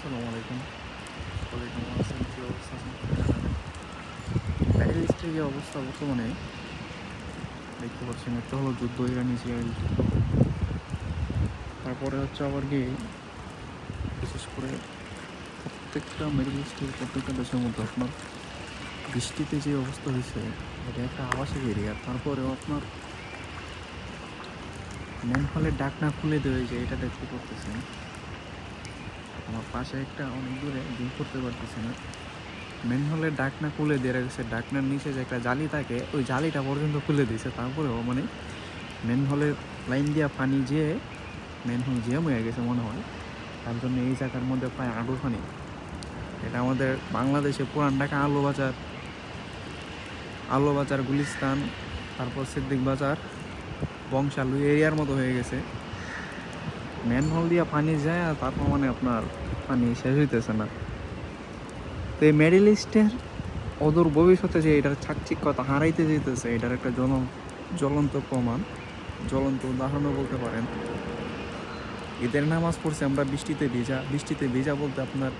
আসসালামু আলাইকুম। সকলে কেমন আছেন? কী অবস্থা আছেন জানাবেন। মিডল ইস্টের যে অবস্থা বর্তমানে দেখতে পাচ্ছেন, একটা হলো যুদ্ধ, ইরান ইসরায়েল যুদ্ধ। তারপরে হচ্ছে আবার কি, বিশেষ করে প্রত্যেকটা মিডল ইস্টের প্রত্যেকটা দেশের মধ্যে আপনার বৃষ্টিতে যে অবস্থা হয়েছে, এটা একটা আবাসিক এরিয়া। তারপরেও আপনার মেন হলে ডাক না খুলে দেওয়া যায়, এটা দেখতে করতেছেন। আমার পাশে একটা অনেক দূরে ভিউ করতে পারতেছে না। মেন হলে ডাক না খুলে দিয়ে গেছে, ডাকনার নিচে যে একটা জালি থাকে ওই জালিটা পর্যন্ত খুলে দিয়েছে। তারপরেও মানে মেন হলে লাইন দিয়া পানি যেয়ে মেন হল জ্যাম হয়ে গেছে মনে হয়। তার জন্য এই জায়গার মধ্যে প্রায় আডু পানি। এটা আমাদের বাংলাদেশে পুরান ঢাকা আলু বাজার গুলিস্তান, তারপর সিদ্দিক বাজার, বংশালু এরিয়ার মতো হয়ে গেছে। মেন হল দিয়া পানি যায় আর তারপর মানে আপনার পানি শেষ হইতেছে না। তো এই মিডল ইস্টের অদূর ভবিষ্যতে যে এটার চাকচিক্যতা হারাইতে যেতেছে, এটার একটা জ্বলন্ত প্রমাণ, জ্বলন্ত উদাহরণও বলতে পারেন। ঈদের নামাজ পড়ছি আমরা বৃষ্টিতে ভিজা বলতে আপনার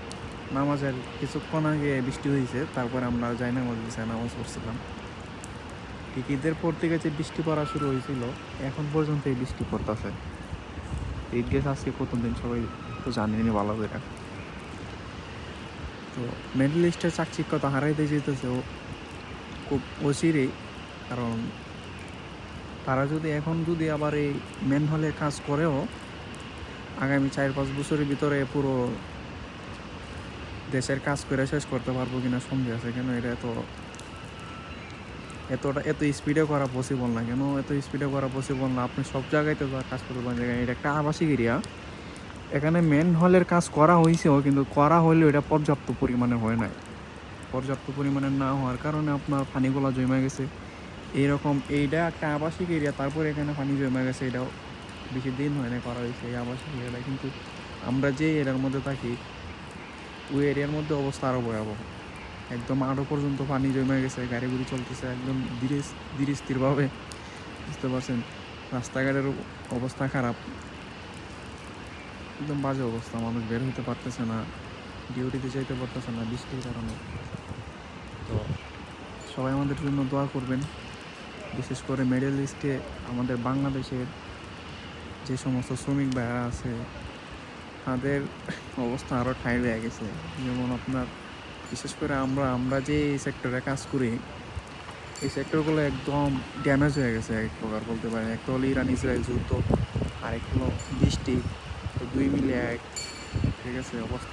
নামাজের কিছুক্ষণ আগে বৃষ্টি হয়েছে, তারপরে আমরা যাই নামাজ পড়ছিলাম। ঠিক ঈদের পর থেকে যে বৃষ্টি পড়া শুরু হয়েছিল, এখন পর্যন্ত এই বৃষ্টি পড়তেছে। ঈদ গেছে আজকে কতদিন সবাই তো জানেনি ভালো করে। তো মিডল ইস্টের চাকচিক্যতা হারাইতে যেতেছে খুব অচিরেই। কারণ তারা যদি আবার এই মেন হলের কাজ করেও আগামী 4-5 বছরের ভিতরে পুরো দেশের কাজ করে শেষ করতে পারবো কিনা সন্দেহ আছে। কেন এটা এত স্পিডে করা পসিবল না। এত স্পিডে করা পসিবল না? আপনি সব জায়গায় তো কাজ করতে পারেন। এটা একটা আবাসিক এরিয়া, এখানে মেন হলের কাজ করা হয়েছেও, কিন্তু করা হলেও এটা পর্যাপ্ত পরিমাণে হয় নাই। পর্যাপ্ত পরিমাণে না হওয়ার কারণে আপনার পানিগুলো জমে গেছে এইরকম। এইটা একটা আবাসিক এরিয়া, তারপরে এখানে পানি জমে গেছে। এটাও বেশি দিন হয় না করা হয়েছে এই আবাসিক এরিয়াটা। কিন্তু আমরা যে এরিয়ার মধ্যে থাকি ওই এরিয়ার মধ্যে অবস্থা আরও ভয়াবহ। একদম আরও পর্যন্ত পানি জমে গেছে, গাড়ি গুড়ি চলতেছে একদম ধীরে স্থিরভাবে, বুঝতে পারছেন। রাস্তাঘাটের অবস্থা খারাপ, একদম বাজে অবস্থা। মানুষ বের হতে পারতেছে না, ডিউটিতে যেতে পারতেছে না বৃষ্টির কারণে। তো সবাই আমাদের জন্য দোয়া করবেন। বিশেষ করে মিডল ইস্টে আমাদের বাংলাদেশের যে সমস্ত শ্রমিক ভাইরা আছে তাদের অবস্থা আরও ঠাই হয়ে গেছে। যেমন আপনার বিশেষ করে আমরা যে এই সেক্টরে কাজ করি, এই সেক্টরগুলো একদম ড্যামেজ হয়ে গেছে এক প্রকার বলতে পারেন। একটা হলো ইরান ইসরায়েল যুদ্ধ, আরেক হলো বৃষ্টি, তো দুই মিলে এক, ঠিক আছে, অবস্থা